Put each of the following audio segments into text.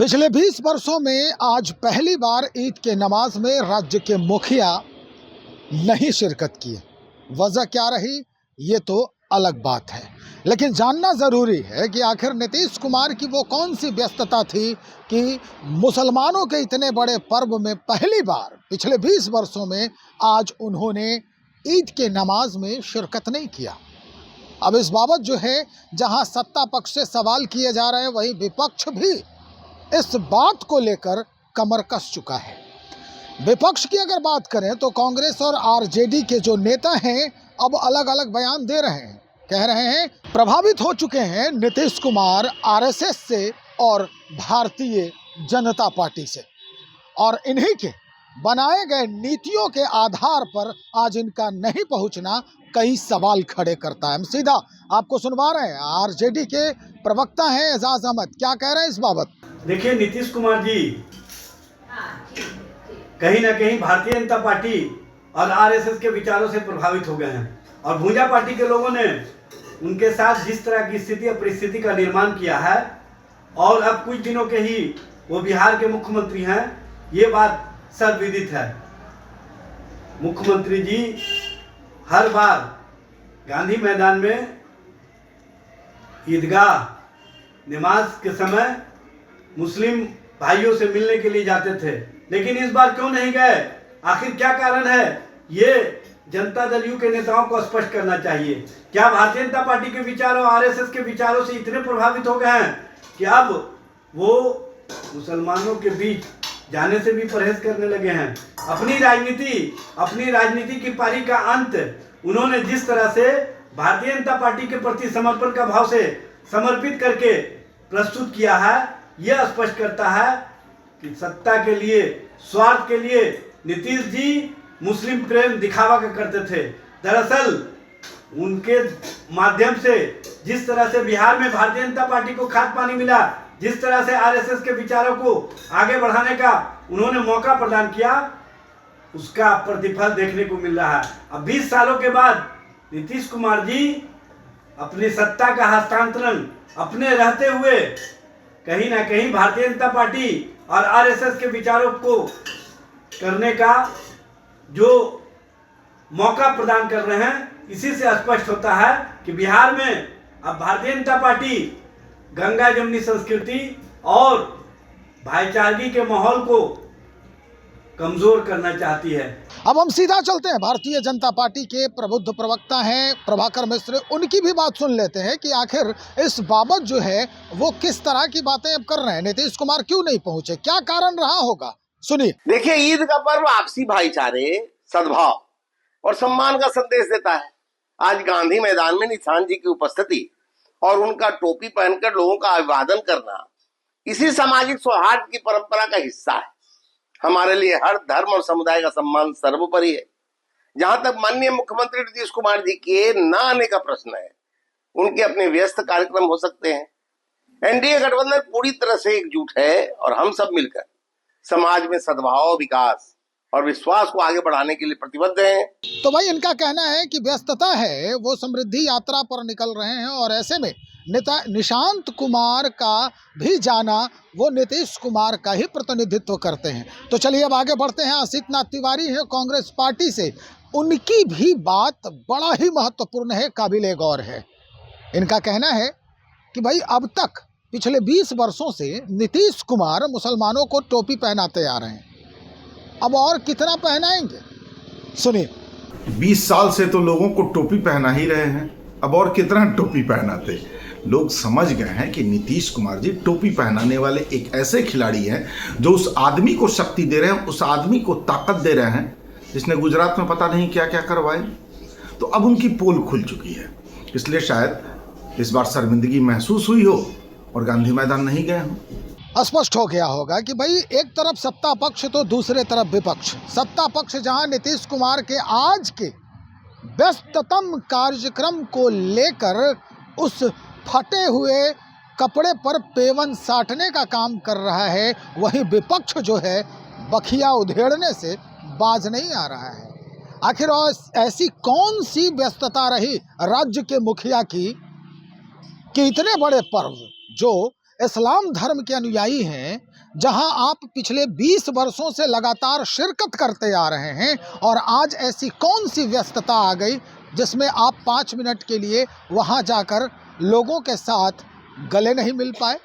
पिछले 20 वर्षों में आज पहली बार ईद के नमाज में राज्य के मुखिया नहीं शिरकत किए। वजह क्या रही ये तो अलग बात है, लेकिन जानना ज़रूरी है कि आखिर नीतीश कुमार की वो कौन सी व्यस्तता थी कि मुसलमानों के इतने बड़े पर्व में पहली बार पिछले 20 वर्षों में आज उन्होंने ईद के नमाज में शिरकत नहीं किया। अब इस बाबत जो है, जहां सत्ता पक्ष से सवाल किए जा रहे हैं, वहीं विपक्ष भी इस बात को लेकर कमर कस चुका है। विपक्ष की अगर बात करें तो कांग्रेस और आरजेडी के जो नेता हैं अब अलग अलग बयान दे रहे हैं। कह रहे हैं प्रभावित हो चुके हैं नीतीश कुमार आरएसएस से और भारतीय जनता पार्टी से, और इन्हीं के बनाए गए नीतियों के आधार पर आज इनका नहीं पहुंचना कई सवाल खड़े करता है। हम सीधा आपको सुनवा रहे हैं, आरजेडी के प्रवक्ता हैं एजाज अहमद, क्या कह रहे हैं इस बाबत। देखिए, नीतीश कुमार जी कहीं ना कहीं भारतीय जनता पार्टी और आरएसएस के विचारों से प्रभावित हो गए हैं, और भूजा पार्टी के लोगों ने उनके साथ जिस तरह की स्थिति और परिस्थिति का निर्माण किया है, और अब कुछ दिनों के ही वो बिहार के मुख्यमंत्री हैं, ये बात सर्वविदित है। मुख्यमंत्री जी हर बार गांधी मैदान में ईदगाह नमाज के समय मुस्लिम भाइयों से मिलने के लिए जाते थे, लेकिन इस बार क्यों नहीं गए? आखिर क्या कारण है? ये जनता दल यू के नेताओं को स्पष्ट करना चाहिए। क्या भारतीय जनता पार्टी के विचारों, आरएसएस के विचारों से इतने प्रभावित हो गए हैं कि अब वो मुसलमानों के बीच जाने से भी परहेज करने लगे हैं? अपनी राजनीति की पारी का अंत उन्होंने जिस तरह से भारतीय जनता पार्टी के प्रति समर्पण का भाव से समर्पित करके प्रस्तुत किया है, यह स्पष्ट करता है कि सत्ता के लिए, स्वार्थ के लिए नीतीश जी मुस्लिम प्रेम दिखावा करते थे। दरअसल उनके माध्यम से जिस तरह से बिहार में भारतीय जनता पार्टी को खाद पानी मिला, जिस तरह से आरएसएस के विचारों को आगे बढ़ाने का उन्होंने मौका प्रदान किया, उसका प्रतिफल देखने को मिल रहा है। अब 20 सालों के बाद नीतीश कुमार जी अपनी सत्ता का हस्तांतरण अपने रहते हुए कहीं ना कहीं भारतीय जनता पार्टी और आरएसएस के विचारों को करने का जो मौका प्रदान कर रहे हैं, इसी से स्पष्ट होता है कि बिहार में अब भारतीय जनता पार्टी गंगा जमुनी संस्कृति और भाईचारगी के माहौल को कमजोर करना चाहती है। अब हम सीधा चलते हैं, भारतीय जनता पार्टी के प्रबुद्ध प्रवक्ता हैं प्रभाकर मिश्र, उनकी भी बात सुन लेते हैं कि आखिर इस बाबत जो है वो किस तरह की बातें अब कर रहे हैं। नीतीश कुमार क्यों नहीं पहुंचे, क्या कारण रहा होगा, सुनिए। देखिए, ईद का पर्व आपसी भाईचारे, सद्भाव और सम्मान का संदेश देता है। आज गांधी मैदान में निशान जी की उपस्थिति और उनका टोपी पहनकर लोगों का अभिवादन करना इसी सामाजिक सौहार्द की परंपरा का हिस्सा है। हमारे लिए हर धर्म और समुदाय का सम्मान सर्वोपरि है। जहां तक माननीय मुख्यमंत्री नीतीश कुमार जी के न आने का प्रश्न है, उनके अपने व्यस्त कार्यक्रम हो सकते हैं। एनडीए गठबंधन पूरी तरह से एकजुट है और हम सब मिलकर समाज में सद्भाव, विकास और विश्वास को आगे बढ़ाने के लिए प्रतिबद्ध हैं। तो भाई इनका कहना है कि व्यस्तता है, वो समृद्धि यात्रा पर निकल रहे हैं, और ऐसे में नेता निशांत कुमार का भी जाना वो नीतीश कुमार का ही प्रतिनिधित्व करते हैं। तो चलिए अब आगे बढ़ते हैं। असित नाथ तिवारी है कांग्रेस पार्टी से, उनकी भी बात बड़ा ही महत्वपूर्ण है, काबिले गौर है। इनका कहना है कि भाई अब तक पिछले 20 वर्षों से नीतीश कुमार मुसलमानों को टोपी पहनाते आ रहे हैं, अब और कितना पहनाएंगे, सुनिए। 20 साल से तो लोगों को टोपी पहना ही रहे हैं, अब और कितना टोपी पहनाते। लोग समझ गए हैं कि नीतीश कुमार जी टोपी पहनाने वाले एक ऐसे खिलाड़ी हैं जो उस आदमी को शक्ति दे रहे हैं, उस आदमी को ताकत दे रहे हैं जिसने गुजरात में पता नहीं क्या क्या करवाए। तो अब उनकी पोल खुल चुकी है, इसलिए शायद इस बार शर्मिंदगी महसूस हुई हो और गांधी मैदान नहीं गए हों। स्पष्ट हो गया होगा कि भाई एक तरफ सत्ता पक्ष तो दूसरे तरफ विपक्ष। सत्ता पक्ष जहां नीतीश कुमार के आज के व्यस्ततम कार्यक्रम को लेकर उस फटे हुए कपड़े पर पेवन साटने का काम कर रहा है, वहीं विपक्ष जो है बखिया उधेड़ने से बाज नहीं आ रहा है। आखिर ऐसी कौन सी व्यस्तता रही राज्य के मुखिया की कि इतने बड़े पर्व जो इस्लाम धर्म के अनुयायी हैं, जहां आप पिछले 20 वर्षों से लगातार शिरकत करते आ रहे हैं, और आज ऐसी कौन सी व्यस्तता आ गई जिसमें आप 5 मिनट के लिए वहां जाकर लोगों के साथ गले नहीं मिल पाए?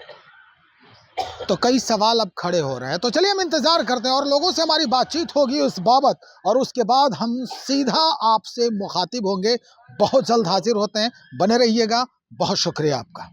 तो कई सवाल अब खड़े हो रहे हैं। तो चलिए हम इंतजार करते हैं और लोगों से हमारी बातचीत होगी उस बाबत, और उसके बाद हम सीधा आपसे मुखातिब होंगे। बहुत जल्द हाजिर होते हैं, बने रहिएगा। बहुत शुक्रिया आपका।